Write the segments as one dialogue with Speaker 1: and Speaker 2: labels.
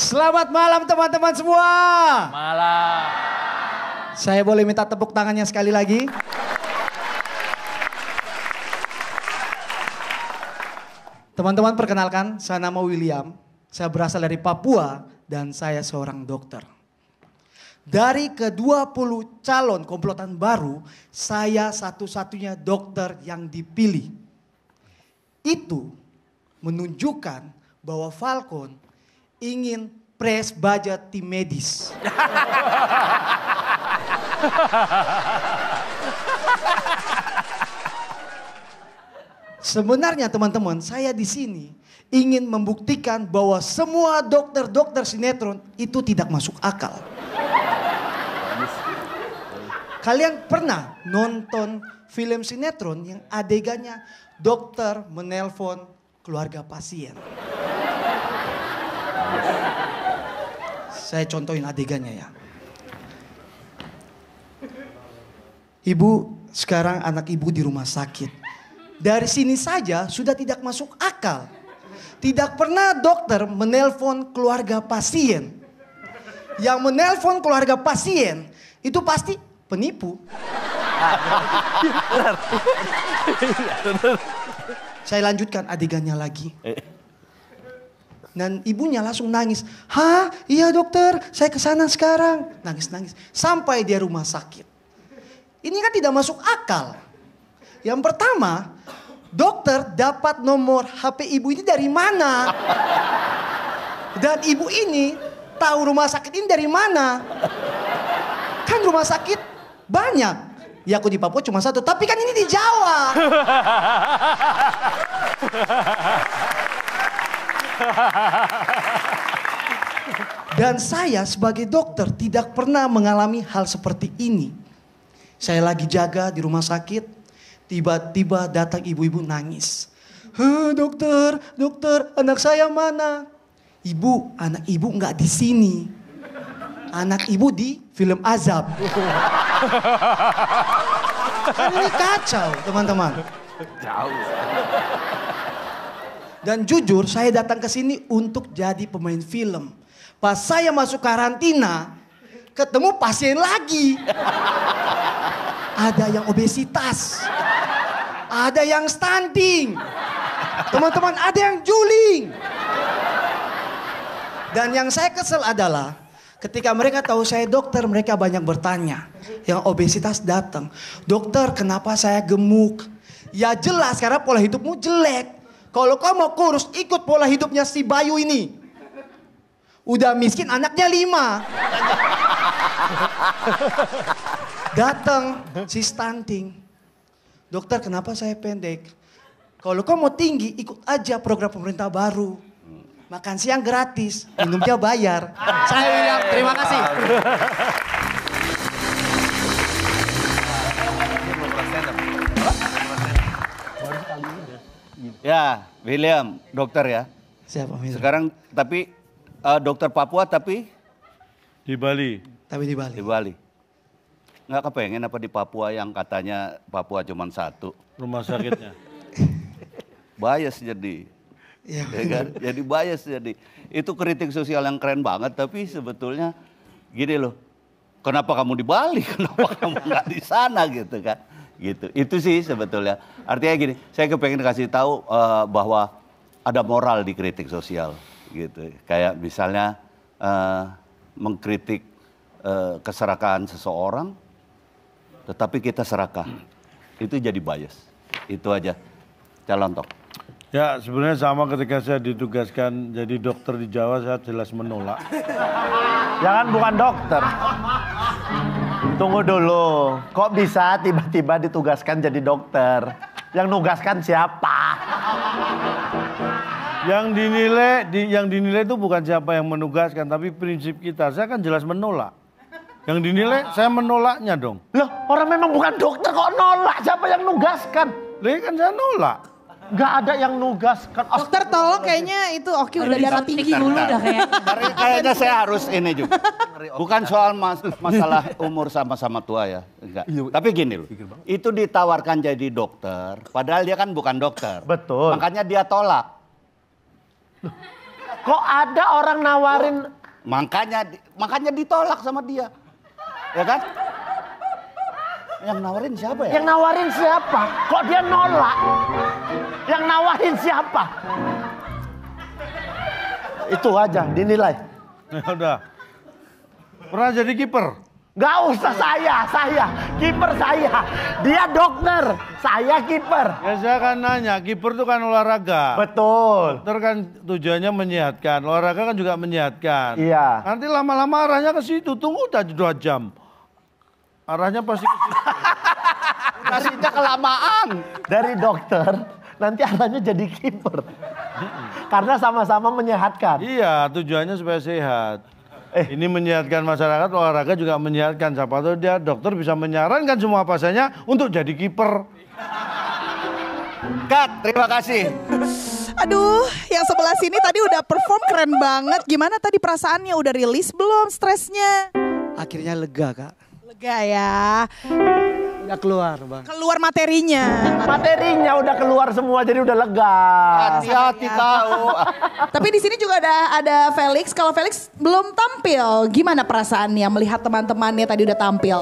Speaker 1: Selamat malam teman-teman semua.
Speaker 2: Malam.
Speaker 1: Saya boleh minta tepuk tangannya sekali lagi? Teman-teman perkenalkan, saya nama William. Saya berasal dari Papua dan saya seorang dokter. Dari ke-20 calon komplotan baru, saya satu-satunya dokter yang dipilih. Itu menunjukkan bahwa Falcon ingin press budget tim medis. Sebenarnya teman-teman, saya di sini ingin membuktikan bahwa semua dokter-dokter sinetron itu tidak masuk akal. Kalian pernah nonton film sinetron yang adegannya dokter menelpon keluarga pasien? Saya contohin adegannya ya. Ibu, sekarang anak ibu di rumah sakit. Dari sini saja sudah tidak masuk akal. Tidak pernah dokter menelpon keluarga pasien. Yang menelpon keluarga pasien itu pasti penipu. Saya lanjutkan adegannya lagi. Dan ibunya langsung nangis. Hah? Iya dokter, saya kesana sekarang. Nangis-nangis. Sampai dia rumah sakit. Ini kan tidak masuk akal. Yang pertama, dokter dapat nomor HP ibu ini dari mana? Dan ibu ini tahu rumah sakit ini dari mana? Kan rumah sakit banyak. Ya aku di Papua cuma satu, tapi kan ini di Jawa. Dan saya sebagai dokter tidak pernah mengalami hal seperti ini. Saya lagi jaga di rumah sakit, tiba-tiba datang ibu-ibu nangis. Dokter, dokter, anak saya mana? Ibu, anak ibu nggak di sini. Anak ibu di film azab. Kan ini kacau, teman-teman.
Speaker 2: Jauh.
Speaker 1: Dan jujur, saya datang ke sini untuk jadi pemain film. Pas saya masuk karantina, ketemu pasien lagi. Ada yang obesitas, ada yang stunting, teman-teman ada yang juling. Dan yang saya kesel adalah ketika mereka tahu saya dokter, mereka banyak bertanya. Yang obesitas datang, dokter kenapa saya gemuk? Ya jelas karena pola hidupmu jelek. Kalau kau mau kurus, ikut pola hidupnya si Bayu ini. Udah miskin anaknya 5. Datang si stunting. Dokter kenapa saya pendek? Kalau kau mau tinggi, ikut aja program pemerintah baru. Makan siang gratis, minumnya bayar. Saya William, terima kasih.
Speaker 3: Ya, William, dokter ya.
Speaker 1: Siapa William?
Speaker 3: Sekarang tapi dokter Papua tapi
Speaker 4: Di Bali.
Speaker 1: Tapi di Bali.
Speaker 3: di Bali. Nggak kepengen apa di Papua yang katanya Papua cuma satu.
Speaker 4: Rumah sakitnya.
Speaker 3: Bias jadi.
Speaker 1: Ya,
Speaker 3: Ya kan? Jadi bias jadi. Itu kritik sosial yang keren banget tapi sebetulnya gini loh. Kenapa kamu di Bali? Kenapa kamu nggak di sana gitu kan? Gitu. Itu sih sebetulnya. Artinya gini, saya kepengen kasih tahu bahwa ada moral di kritik sosial gitu. Kayak misalnya mengkritik keserakahan seseorang, tetapi kita serakah. Itu jadi bias. Itu aja. Calon tok.
Speaker 4: Ya sebenarnya sama ketika saya ditugaskan jadi dokter di Jawa, saya jelas menolak.
Speaker 5: Jangan bukan dokter. Tunggu dulu, kok bisa tiba-tiba ditugaskan jadi dokter? Yang nugaskan siapa?
Speaker 4: Yang dinilai itu bukan siapa yang menugaskan, tapi prinsip kita. Saya kan jelas menolak. Yang dinilai saya menolaknya dong.
Speaker 5: Loh, orang memang bukan dokter kok nolak? Siapa yang nugaskan?
Speaker 4: Lah kan saya nolak.
Speaker 5: Gak ada yang nugaskan.
Speaker 6: Dokter tolong kayaknya itu Oki udah darah tinggi dulu dah kayaknya.
Speaker 3: Kayaknya saya harus ini juga. Bukan soal masalah umur sama-sama tua ya. Enggak. Tapi gini loh. Itu ditawarkan jadi dokter. Padahal dia kan bukan dokter.
Speaker 5: Betul.
Speaker 3: Makanya dia tolak.
Speaker 5: Kok ada orang nawarin?
Speaker 3: Makanya ditolak sama dia. Ya kan? Yang nawarin siapa ya?
Speaker 5: Yang nawarin siapa? Kok dia nolak? Yang nawarin siapa? Itu aja dinilai.
Speaker 4: Ya udah. Pernah jadi kiper?
Speaker 5: Gak usah saya. Kiper saya. Dia dokter, saya kiper.
Speaker 4: Ya saya kan nanya, kiper itu kan olahraga.
Speaker 5: Betul.
Speaker 4: Dokter kan tujuannya menyehatkan, olahraga kan juga menyehatkan.
Speaker 5: Iya.
Speaker 4: Nanti lama-lama arahnya ke situ, tunggu udah 2 jam. Arahnya pasti ke situ.
Speaker 3: Kasihnya kelamaan.
Speaker 5: Dari dokter, nanti arahnya jadi kiper. Karena sama-sama menyehatkan.
Speaker 4: Iya, tujuannya supaya sehat. Ini menyehatkan masyarakat, olahraga juga menyehatkan. Siapa tahu dia dokter bisa menyarankan semua pasiennya untuk jadi kiper.
Speaker 3: Kat, terima kasih.
Speaker 6: Aduh, yang sebelah sini tadi udah perform keren banget. Gimana tadi perasaannya? Udah rilis belum stresnya?
Speaker 1: Akhirnya lega, Kak.
Speaker 6: Lega ya.
Speaker 1: Udah keluar, Bang.
Speaker 6: Keluar materinya.
Speaker 5: Materinya udah keluar semua jadi udah lega.
Speaker 3: Hati-hati tahu.
Speaker 6: Tapi di sini juga ada Felix. Kalau Felix belum tampil, gimana perasaannya melihat teman-temannya tadi udah tampil?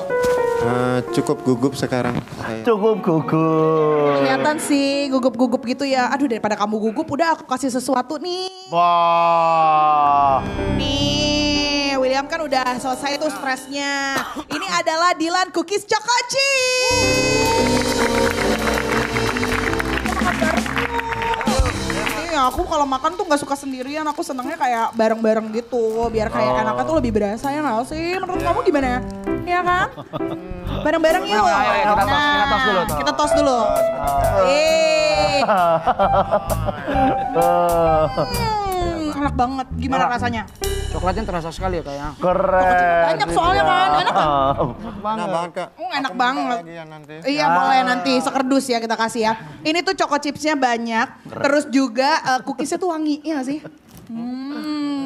Speaker 7: Cukup gugup sekarang saya.
Speaker 5: Cukup gugup.
Speaker 6: Kelihatan sih gugup-gugup gitu ya. Aduh, daripada kamu gugup, udah aku kasih sesuatu nih.
Speaker 5: Wah.
Speaker 6: Nih, William kan udah selesai tuh stresnya. Ini adalah Dilan Cookies Choco aku kalau makan tuh gak suka sendirian, aku senangnya kayak bareng-bareng gitu. Biar kayak enaknya tuh lebih berasa ya gak sih? Menurut kamu gimana? Iya kan? Bareng-bareng yuk. Kita tos dulu. Enak banget, gimana rasanya?
Speaker 2: Coklatnya terasa sekali ya kayaknya.
Speaker 5: Keren.
Speaker 6: Banyak soalnya kan, enak kan?
Speaker 7: Enak banget, Kak.
Speaker 6: Enak banget.
Speaker 7: Nanti.
Speaker 6: Iya boleh nanti sekerdus ya kita kasih ya. Ini tuh choco chipsnya banyak. Terus juga cookiesnya tuh wangi, iya gak sih?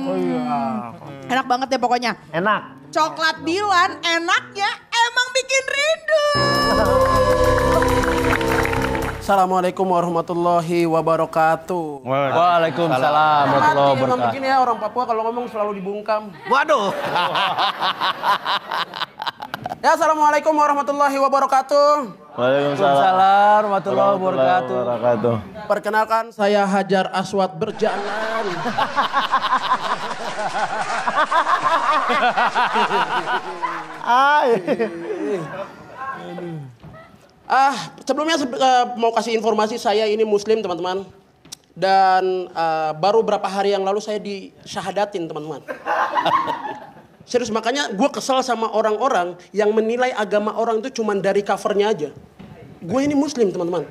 Speaker 5: Oh iya.
Speaker 6: Enak banget ya pokoknya.
Speaker 5: Enak.
Speaker 6: Coklat Dilan enaknya emang bikin rindu.
Speaker 8: Assalamualaikum warahmatullahi wabarakatuh.
Speaker 2: Waalaikumsalam warahmatullahi
Speaker 8: Memang
Speaker 2: wabarakatuh.
Speaker 8: begini ya orang Papua kalau ngomong selalu dibungkam.
Speaker 3: Waduh.
Speaker 8: Ya assalamualaikum warahmatullahi wabarakatuh.
Speaker 2: Waalaikumsalam warahmatullahi wabarakatuh.
Speaker 8: Perkenalkan saya Hajar Aswad Berjalan. Sebelumnya mau kasih informasi saya ini muslim teman-teman. Dan baru berapa hari yang lalu saya disyahadatin teman-teman. Serius, makanya gue kesel sama orang-orang yang menilai agama orang itu cuman dari covernya aja. Gue ini muslim teman-teman.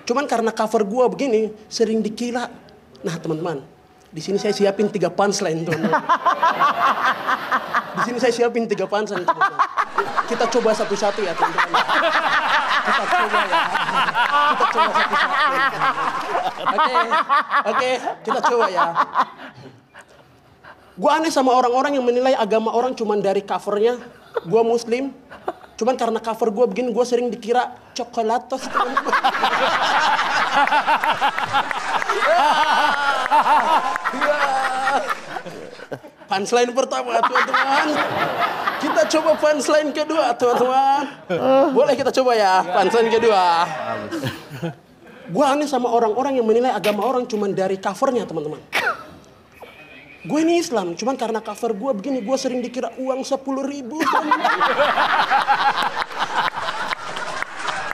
Speaker 8: Cuman karena cover gue begini sering dikira. Nah teman-teman, di sini saya siapin 3 punchline teman-teman. Di sini saya siapin 3 punchline teman-teman. Kita coba satu-satu ya teman-teman. Kita coba ya. Kita coba satu-satu. Oke, kita coba ya. Gue aneh sama orang-orang yang menilai agama orang cuman dari covernya. Gue muslim. Cuman karena cover gue begini gue sering dikira coklatos. Punchline pertama teman-teman. Kita coba punchline kedua teman-teman. Boleh kita coba ya punchline kedua. Gue aneh sama orang-orang yang menilai agama orang cuman dari covernya teman-teman. Gue ini Islam, cuman karena cover gue begini, gue sering dikira uang 10.000.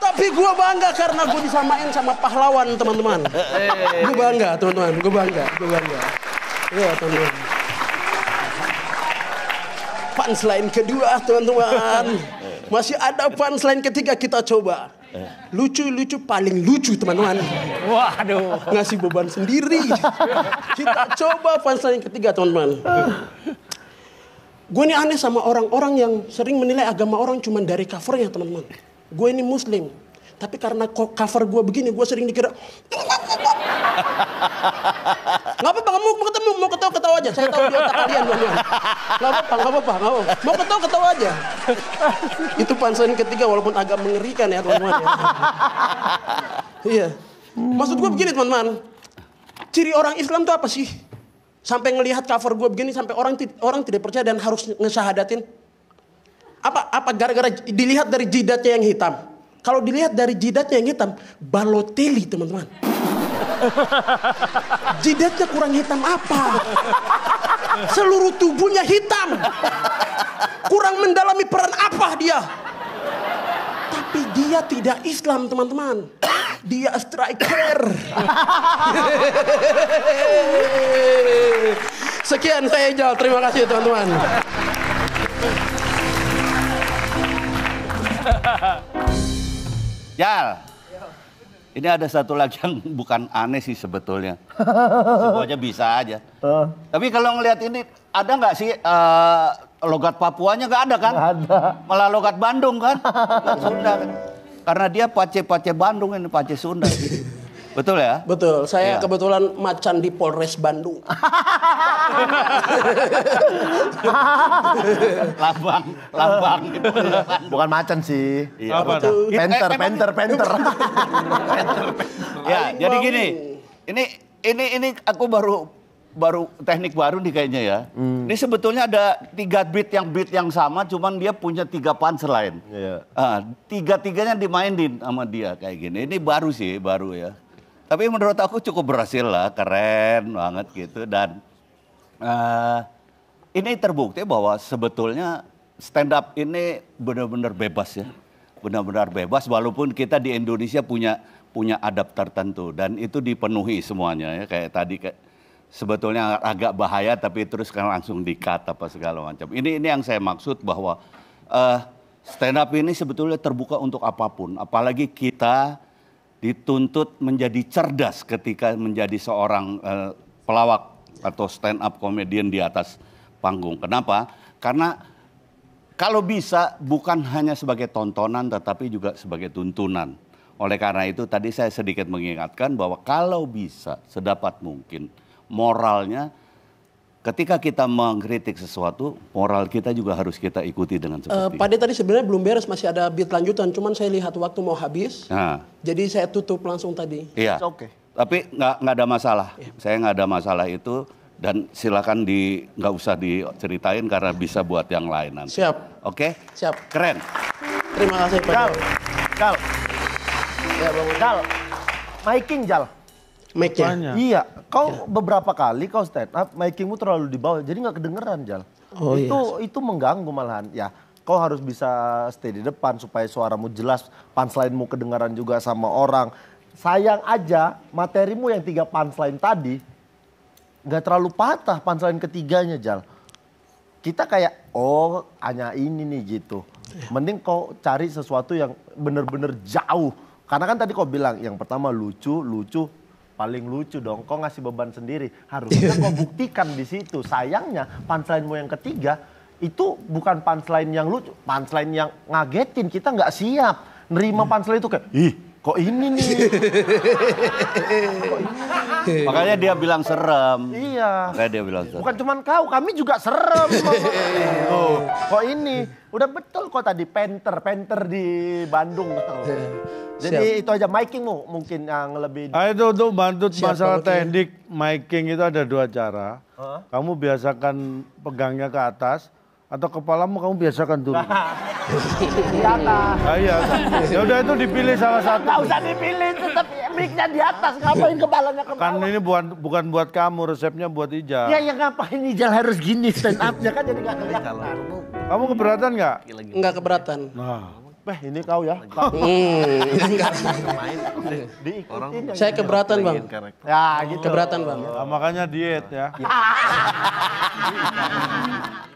Speaker 8: Tapi gue bangga karena gue disamain sama pahlawan teman-teman. Gue bangga teman-teman, gue bangga. Iya teman-teman. Punchline kedua teman-teman. Masih ada punchline ketiga, kita coba. Lucu-lucu paling lucu teman-teman.
Speaker 2: Waduh.
Speaker 8: Ngasih beban sendiri. Kita coba punchline ketiga teman-teman. Gue ini aneh sama orang-orang yang sering menilai agama orang cuma dari covernya teman-teman. Gue ini muslim. Tapi karena cover gue begini, gue sering dikira. Gak apa-apa, kamu mau ketawa aja. Saya tahu di otak kalian teman-teman. Gak apa-apa. Mau ketawa aja. Itu punchline ketiga walaupun agak mengerikan ya teman-teman. Ya. Iya. Maksud gue begini teman-teman. Ciri orang Islam itu apa sih? Sampai ngelihat cover gue begini sampai orang tidak percaya dan harus ngesyahadatin. Apa gara-gara dilihat dari jidatnya yang hitam. Kalau dilihat dari jidatnya yang hitam, Balotelli teman-teman. Jidatnya kurang hitam apa? Seluruh tubuhnya hitam. Kurang mendalami peran apa dia? Tapi dia tidak Islam teman-teman. Dia striker. Sekian saya Jal. Terima kasih teman-teman.
Speaker 3: Jal, ini ada satu lagi yang bukan aneh sih sebetulnya. Semuanya bisa aja. Tapi kalau ngelihat ini, ada nggak sih logat Papuanya nggak ada kan?
Speaker 5: Nggak ada.
Speaker 3: Malah logat Bandung kan? Logat Sunda kan? Karena dia pace Bandung ini, pace Sunda. Betul ya?
Speaker 8: Betul, saya
Speaker 3: Iya.
Speaker 8: kebetulan macan di Polres Bandung.
Speaker 3: lambang gitu.
Speaker 5: Bukan macan sih.
Speaker 3: Iya,
Speaker 4: Apa
Speaker 3: betul.
Speaker 5: Penter.
Speaker 3: Ya, jadi gini. Ini aku baru teknik baru nih kayaknya ya. Ini sebetulnya ada 3 beat yang sama, cuman dia punya 3 punchline.
Speaker 5: Iya.
Speaker 3: Tiga-tiganya dimainin sama dia kayak gini. Ini baru ya. Tapi menurut aku cukup berhasil lah, keren banget gitu. Dan ini terbukti bahwa sebetulnya stand up ini benar-benar bebas ya. Benar-benar bebas walaupun kita di Indonesia punya adab tertentu. Dan itu dipenuhi semuanya ya. Kayak tadi sebetulnya agak bahaya tapi terus kan langsung di-cut apa segala macam. Ini yang saya maksud bahwa stand up ini sebetulnya terbuka untuk apapun. Apalagi kita dituntut menjadi cerdas ketika menjadi seorang pelawak atau stand up comedian di atas panggung. Kenapa? Karena kalau bisa bukan hanya sebagai tontonan tetapi juga sebagai tuntunan. Oleh karena itu tadi saya sedikit mengingatkan bahwa kalau bisa sedapat mungkin moralnya ketika kita mengkritik sesuatu, moral kita juga harus kita ikuti dengan seperti
Speaker 8: Pak De tadi sebenarnya belum beres, masih ada beat lanjutan. Cuman saya lihat waktu mau habis, jadi saya tutup langsung tadi.
Speaker 3: Iya.
Speaker 5: Oke.
Speaker 3: Tapi nggak ada masalah. Saya nggak ada masalah itu dan silakan nggak usah diceritain karena bisa buat yang lain nanti.
Speaker 8: Siap.
Speaker 3: Oke?
Speaker 8: Siap.
Speaker 3: Keren.
Speaker 8: Terima kasih Pak De.
Speaker 5: Jal.
Speaker 8: Ya, Bang.
Speaker 5: Jal. Miking Jal.
Speaker 8: Mic-nya.
Speaker 5: Iya, kau beberapa kali kau stand up, micingmu terlalu di bawah, jadi nggak kedengeran Jal.
Speaker 8: Oh,
Speaker 5: Itu mengganggu malahan. Ya, kau harus bisa stay di depan supaya suaramu jelas, punchline-mu kedengaran juga sama orang. Sayang aja materimu yang 3 punchline tadi nggak terlalu patah punchline ketiganya Jal. Kita kayak hanya ini nih gitu. Mending kau cari sesuatu yang bener-bener jauh. Karena kan tadi kau bilang yang pertama lucu. Paling lucu dong, kau ngasih beban sendiri. Harusnya kau buktikan di situ. Sayangnya punchline-mu yang ketiga itu bukan punchline yang lucu, punchline yang ngagetin. Kita nggak siap nerima punchline itu kayak, kok ini nih.
Speaker 3: Makanya dia bilang serem.
Speaker 5: Iya.
Speaker 3: Makanya dia bilang serem.
Speaker 5: Bukan cuman kau, kami juga serem. Kok ini, udah betul kok tadi penter di Bandung. Jadi itu aja micingmu mungkin yang lebih.
Speaker 4: Itu untuk bantu masalah teknik miking itu ada 2 cara. Kamu biasakan pegangnya ke atas atau kepalamu kamu biasakan turun.
Speaker 5: Di atas.
Speaker 4: Iya. Ya udah itu dipilih salah satu.
Speaker 5: Gak usah dipilih, tetap mic-nya di atas. Ngapain kepalanya ke bawah?
Speaker 4: Kan ini bukan buat kamu, resepnya buat Ijal.
Speaker 5: Ya ngapain Ijal harus gini stand up-nya kan jadi gak kelihatan.
Speaker 4: Kamu keberatan nggak?
Speaker 8: Enggak keberatan.
Speaker 4: Nah.
Speaker 5: Ini kau ya. Diikutin.
Speaker 8: Saya keberatan Bang.
Speaker 5: Ya gitu.
Speaker 8: Keberatan Bang.
Speaker 4: Nah, makanya diet ya.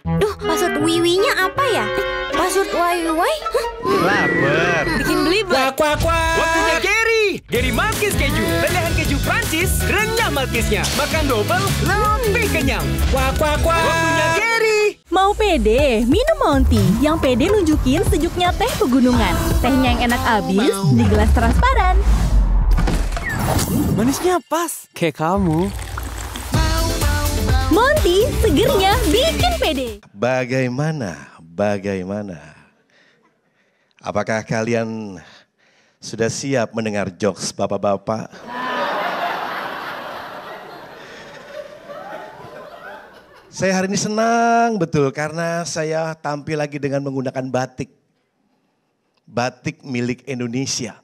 Speaker 9: Duh, password wiwinya apa ya? Password wiwi?
Speaker 10: Lapar.
Speaker 9: Bikin belibet.
Speaker 10: Waktunya Gary Malkis keju. Lelehan keju Prancis, renyah Malkisnya. Makan double, lebih kenyang. Waktunya Gary.
Speaker 11: Mau pede, minum Monty. Yang pede nunjukin sejuknya teh pegunungan. Tehnya yang enak abis di gelas transparan.
Speaker 10: Manisnya pas, kayak kamu.
Speaker 11: Monty, segernya bikin pede.
Speaker 12: Bagaimana? Apakah kalian sudah siap mendengar jokes bapak-bapak? Saya hari ini senang betul karena saya tampil lagi dengan menggunakan batik. Batik milik Indonesia.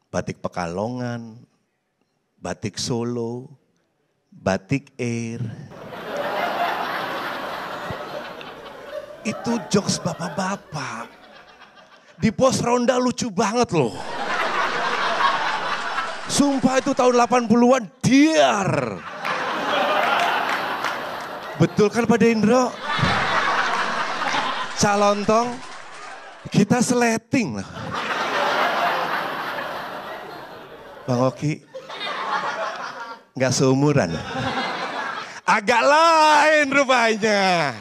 Speaker 12: Batik Pekalongan, batik Solo, batik Air. Itu jokes bapak-bapak. Di pos ronda lucu banget loh. Sumpah itu tahun 80-an diar. Betul kan Pak Dendro? Calontong, kita seleting loh. Bang Oki, nggak seumuran. Agak lain rupanya.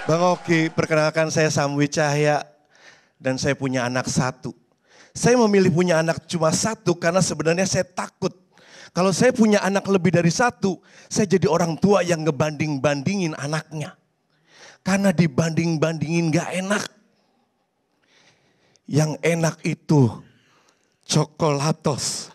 Speaker 12: Bang Oki, perkenalkan saya Samwi Cahya dan saya punya anak satu. Saya memilih punya anak cuma satu karena sebenarnya saya takut. Kalau saya punya anak lebih dari satu, saya jadi orang tua yang ngebanding-bandingin anaknya. Karena dibanding-bandingin gak enak. Yang enak itu coklatos.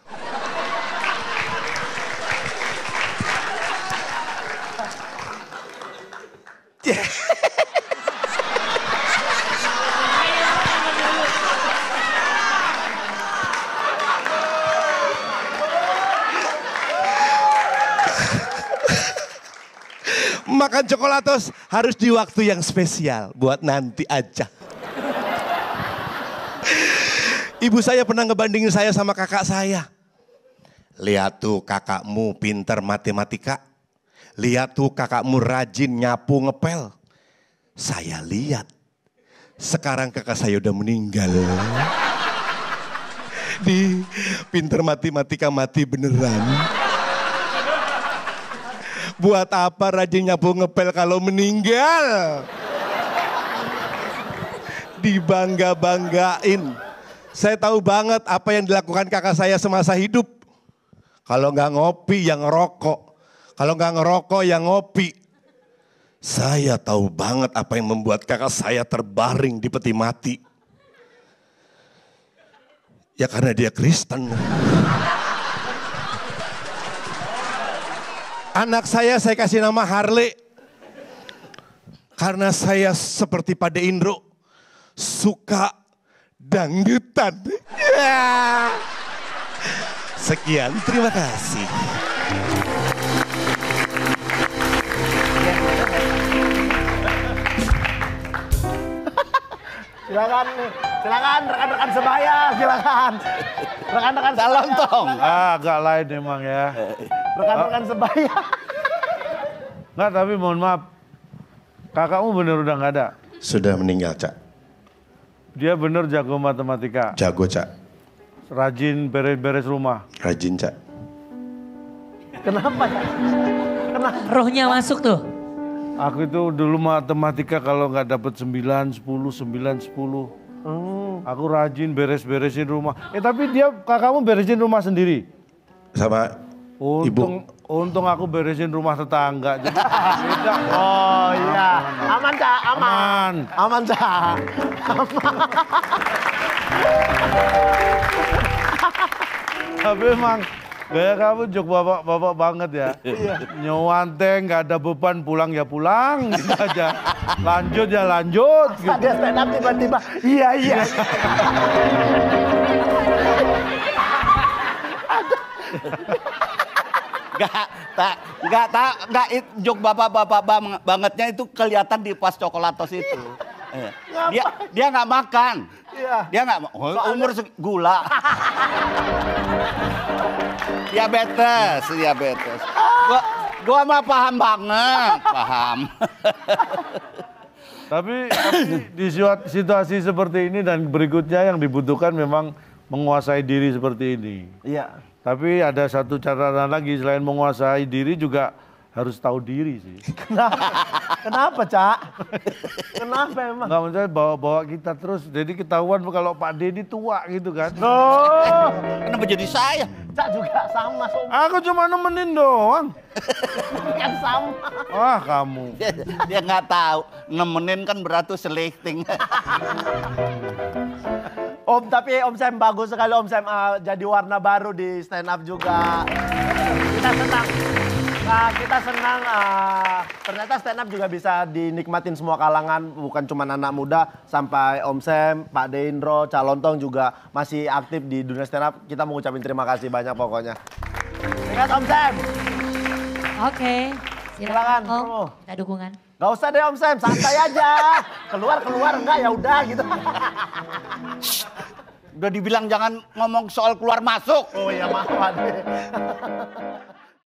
Speaker 12: Makan coklatos harus di waktu yang spesial, buat nanti aja. Ibu saya pernah ngebandingin saya sama kakak saya. Lihat tuh kakakmu pinter matematika. Lihat tuh kakakmu rajin nyapu ngepel. Saya lihat, sekarang kakak saya udah meninggal. Di pinter matematika mati beneran. Buat apa rajin nyapu ngepel kalau meninggal? Dibangga-banggain. Saya tahu banget apa yang dilakukan kakak saya semasa hidup. Kalau nggak ngopi yang ngerokok. Kalau nggak ngerokok yang ngopi. Saya tahu banget apa yang membuat kakak saya terbaring di peti mati. Ya karena dia Kristen. Anak saya kasih nama Harley. Karena saya seperti Pak Indro. Suka dangdutan. Ya. Sekian, terima kasih.
Speaker 5: Silakan rekan-rekan sebaya, silakan. Rekan-rekan Calontong.
Speaker 4: Agak lain emang ya.
Speaker 5: Rekan-rekan sebaya.
Speaker 4: Enggak, tapi mohon maaf. Kakakmu bener udah nggak ada?
Speaker 12: Sudah meninggal, Cak.
Speaker 4: Dia bener jago matematika.
Speaker 12: Jago, Cak.
Speaker 4: Rajin beres-beres rumah.
Speaker 12: Rajin, Cak.
Speaker 5: Kenapa, Cak? Kenapa?
Speaker 13: Rohnya masuk tuh.
Speaker 4: Aku itu dulu matematika kalau nggak dapet 9, 10, 9, 10. Aku rajin beres-beresin rumah. Tapi kakakmu beresin rumah sendiri?
Speaker 12: Sama ibu.
Speaker 4: Untung aku beresin rumah tetangga. Jadi beda.
Speaker 5: Oh iya. Aman, Cak.
Speaker 4: Aman.
Speaker 5: Aman, Cak. Aman.
Speaker 4: Tapi emang gaya kamu jok bapak banget ya. Nyewanteng, gak ada beban, pulang ya pulang gitu aja. Lanjut ya lanjut. Gitu.
Speaker 5: Ada stand up tiba-tiba, iya.
Speaker 3: Enggak, jok bapak-bapak bangetnya itu kelihatan di pas coklatos itu. Dia nggak makan.
Speaker 5: Iya.
Speaker 3: Dia nggak umur gula. Diabetes. Gua mah paham banget, paham.
Speaker 4: Tapi di situasi seperti ini dan berikutnya yang dibutuhkan memang menguasai diri seperti ini.
Speaker 5: Iya.
Speaker 4: Tapi ada satu catatan lagi, selain menguasai diri juga harus tahu diri sih.
Speaker 5: Kenapa, Cak? Kenapa emang?
Speaker 4: Nggak, maksudnya bawa kita terus, jadi ketahuan kalau Pak Dedi tua gitu kan.
Speaker 5: Oh.
Speaker 3: Kenapa jadi saya?
Speaker 5: Cak juga sama.
Speaker 4: Aku cuma nemenin doang.
Speaker 5: Kan sama.
Speaker 4: Wah kamu.
Speaker 3: Dia nggak tahu, nemenin kan berarti selecting.
Speaker 5: Om, tapi Om Sam bagus sekali Om Sam jadi warna baru di stand up juga. Kita senang. Kita senang ternyata stand up juga bisa dinikmatin semua kalangan, bukan cuma anak muda, sampai Om Sam, Pak Deindro, Calontong juga masih aktif di dunia stand up. Kita mau ucapin terima kasih banyak pokoknya. Ingat Om Sam.
Speaker 13: Oke, silakan Om, kita dukungan.
Speaker 5: Gak usah deh Om Sam, santai aja. Keluar enggak ya udah gitu.
Speaker 3: Udah dibilang jangan ngomong soal keluar masuk.
Speaker 5: Oh iya maaf Pak.